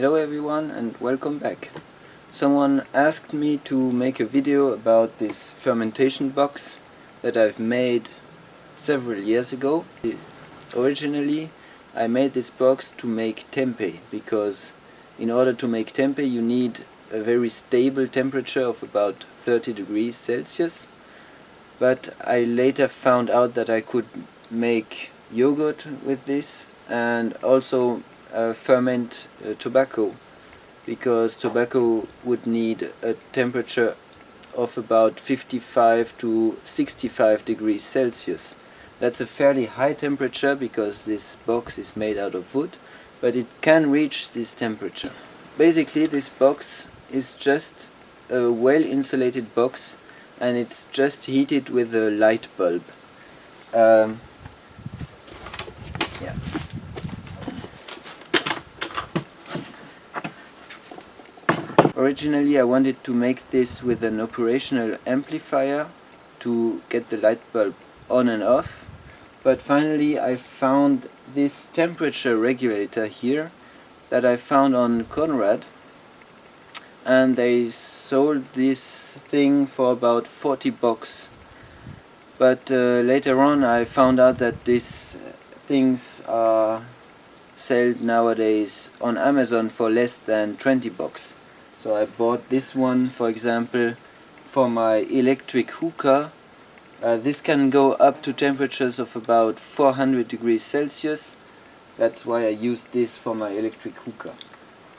Hello everyone and welcome back. Someone asked me to make a video about this fermentation box that I've made several years ago. Originally I made this box to make tempeh, because in order to make tempeh you need a very stable temperature of about 30 degrees Celsius. But I later found out that I could make yogurt with this and also ferment tobacco, because tobacco would need a temperature of about 55 to 65 degrees Celsius. That's a fairly high temperature because this box is made out of wood, but it can reach this temperature. Basically this box is just a well insulated box, and it's just heated with a light bulb. Yeah. Originally I wanted to make this with an operational amplifier to get the light bulb on and off, but finally I found this temperature regulator here that I found on Conrad, and they sold this thing for about 40 bucks. But later on I found out that these things are sold nowadays on Amazon for less than 20 bucks. So I bought this one, for example, for my electric hookah. This can go up to temperatures of about 400 degrees Celsius. That's why I used this for my electric hookah.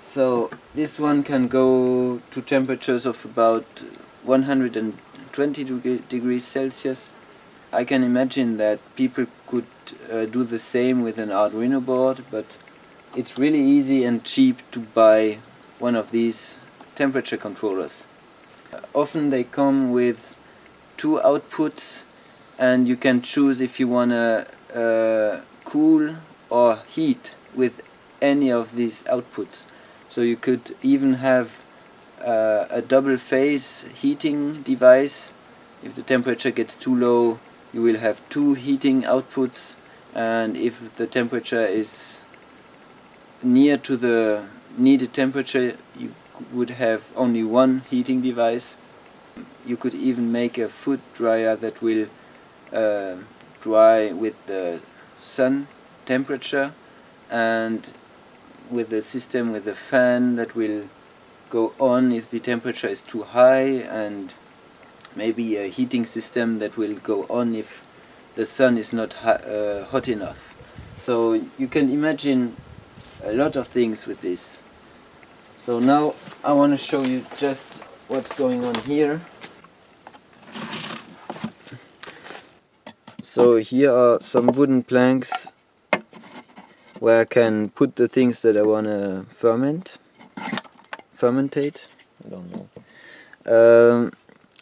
So this one can go to temperatures of about 120 degrees Celsius. I can imagine that people could do the same with an Arduino board, but it's really easy and cheap to buy one of these temperature controllers. Often they come with two outputs, and you can choose if you want to cool or heat with any of these outputs. So you could even have a double phase heating device. If the temperature gets too low, you will have two heating outputs, and if the temperature is near to the needed temperature, you would have only one heating device. You could even make a food dryer that will dry with the sun temperature, and with the system with the fan that will go on if the temperature is too high, and maybe a heating system that will go on if the sun is not hot enough. So you can imagine a lot of things with this. So now I want to show you just what's going on here. So here are some wooden planks where I can put the things that I want to fermentate. I don't know.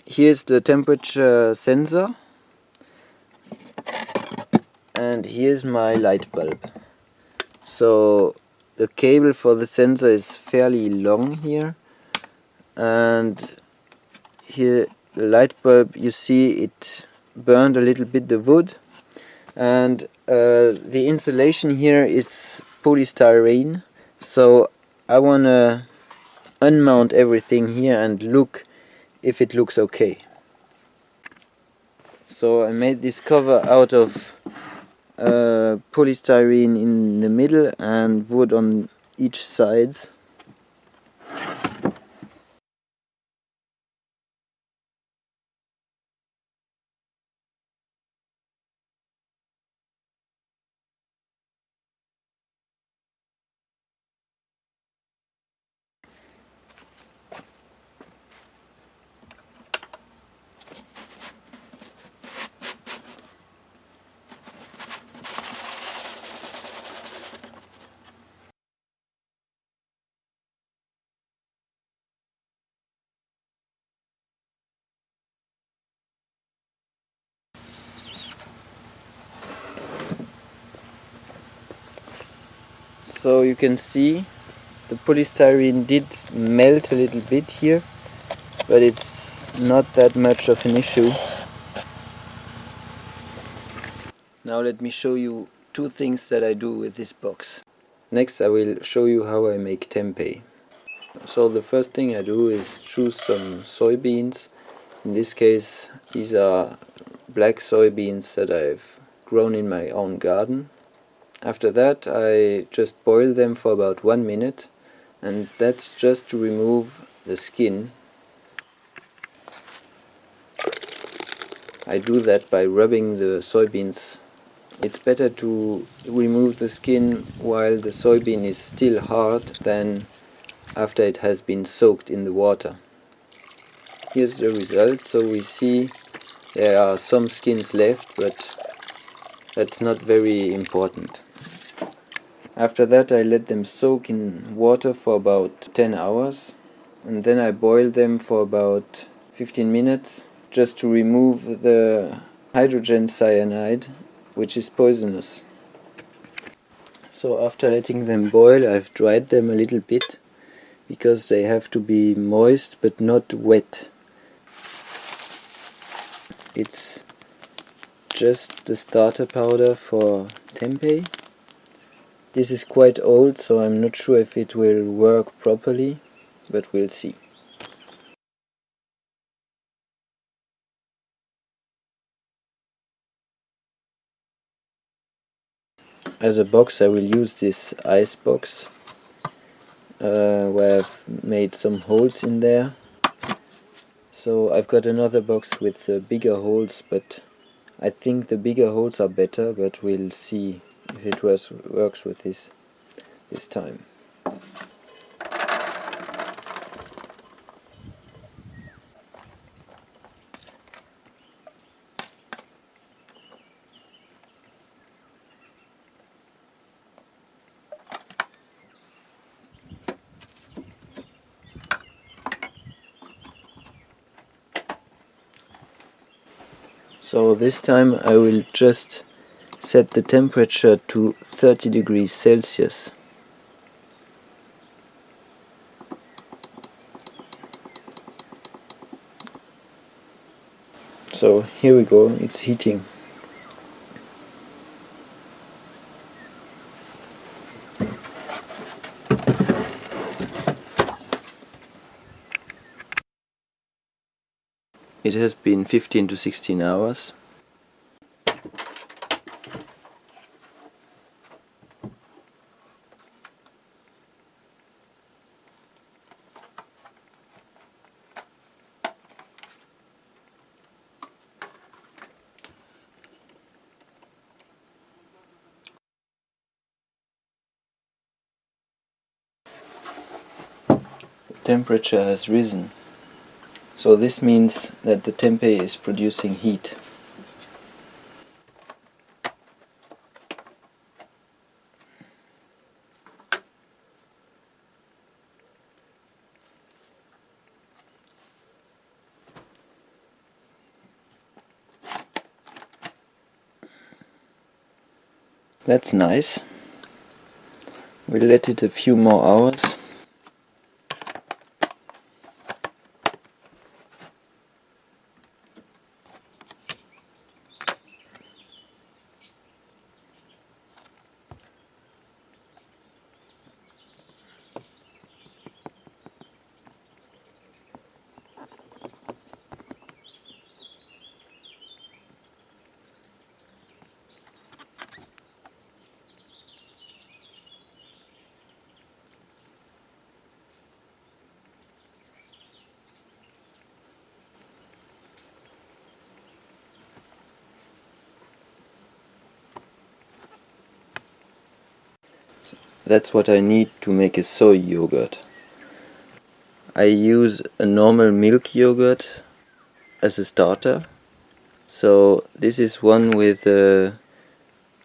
Here's the temperature sensor, and here's my light bulb. So the cable for the sensor is fairly long here, and here the light bulb, you see it burned a little bit the wood, and the insulation here is polystyrene. So I want to unmount everything here and look if it looks okay. So I made this cover out of polystyrene in the middle and wood on each sides. So you can see the polystyrene did melt a little bit here, but it's not that much of an issue. Now let me show you two things that I do with this box. Next I will show you how I make tempeh. So the first thing I do is choose some soybeans. In this case these are black soybeans that I've grown in my own garden. After that I just boil them for about 1 minute, and that's just to remove the skin. I do that by rubbing the soybeans. It's better to remove the skin while the soybean is still hard than after it has been soaked in the water. Here's the result. So we see there are some skins left, but that's not very important. After that I let them soak in water for about 10 hours, and then I boil them for about 15 minutes just to remove the hydrogen cyanide, which is poisonous. So after letting them boil, I've dried them a little bit because they have to be moist but not wet. It's just the starter powder for tempeh. This is quite old, so I'm not sure if it will work properly, but we'll see. As a box I will use this ice box, where I've made some holes in there. So I've got another box with bigger holes, but I think the bigger holes are better, but we'll see if it works with this time. So this time I will just set the temperature to 30 degrees Celsius. So here we go, it's heating. It has been 15 to 16 hours. The temperature has risen. So this means that the tempeh is producing heat. That's nice. We'll let it a few more hours. That's what I need to make a soy yogurt. I use a normal milk yogurt as a starter. So this is one with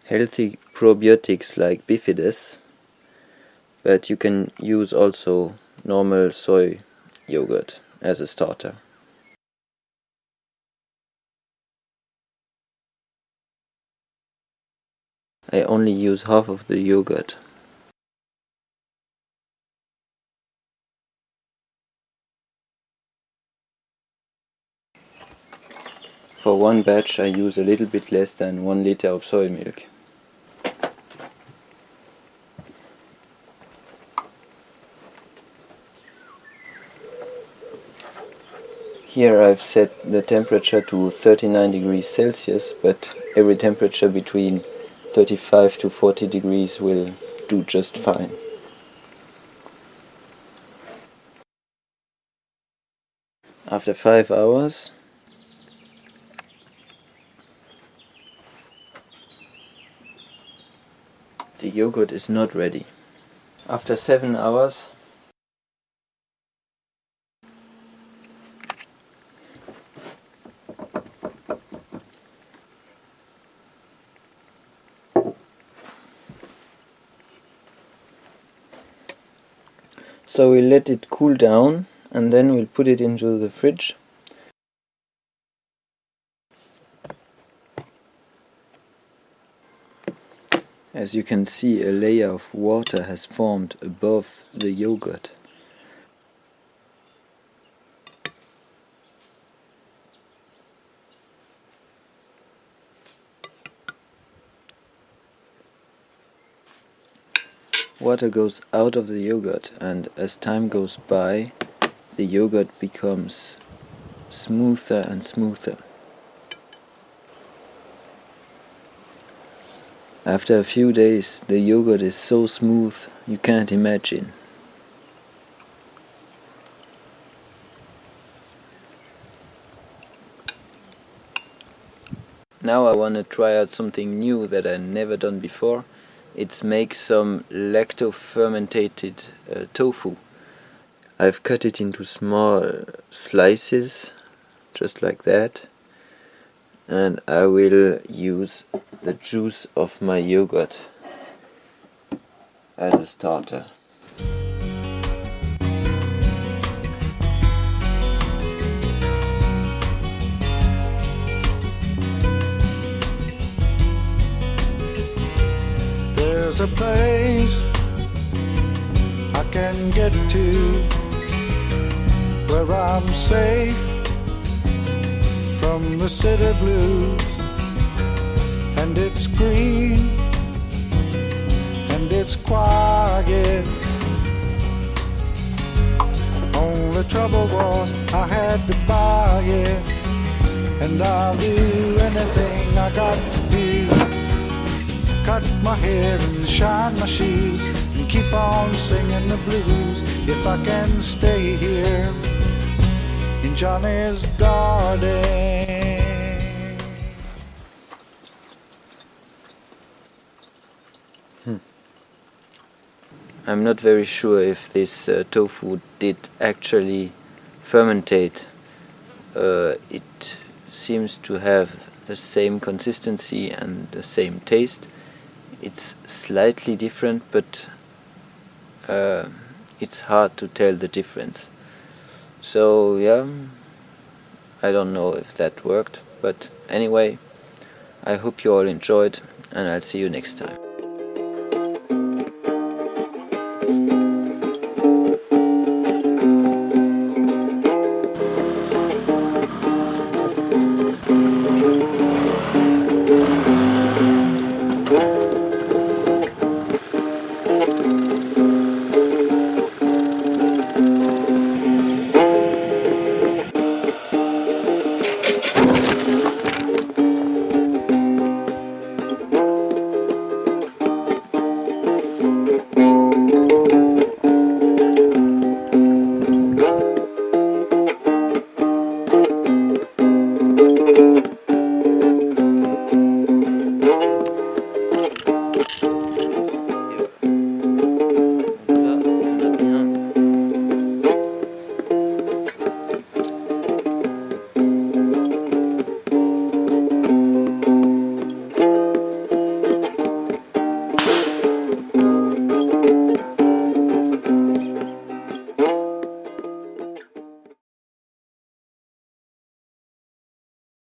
healthy probiotics like bifidus, but you can use also normal soy yogurt as a starter. I only use half of the yogurt. For one batch I use a little bit less than 1 liter of soy milk. Here I've set the temperature to 39 degrees Celsius, but every temperature between 35 to 40 degrees will do just fine. After 5 hours, the yogurt is not ready. After 7 hours, so we'll let it cool down and then we'll put it into the fridge. As you can see, a layer of water has formed above the yogurt. Water goes out of the yogurt, and as time goes by, the yogurt becomes smoother and smoother. After a few days, the yogurt is so smooth you can't imagine. Now I want to try out something new that I've never done before. It's make some lacto-fermented tofu. I've cut it into small slices, just like that. And I will use the juice of my yogurt as a starter. There's a place I can get to where I'm safe from the city blues, and it's green and it's quiet. Only trouble was I had to buy it, and I'll do anything I got to do. Cut my hair and shine my shoes and keep on singing the blues if I can stay here in Johnny's garden. I'm not very sure if this tofu did actually fermentate. It seems to have the same consistency and the same taste. It's slightly different, but it's hard to tell the difference. So yeah, I don't know if that worked, but anyway, I hope you all enjoyed, and I'll see you next time.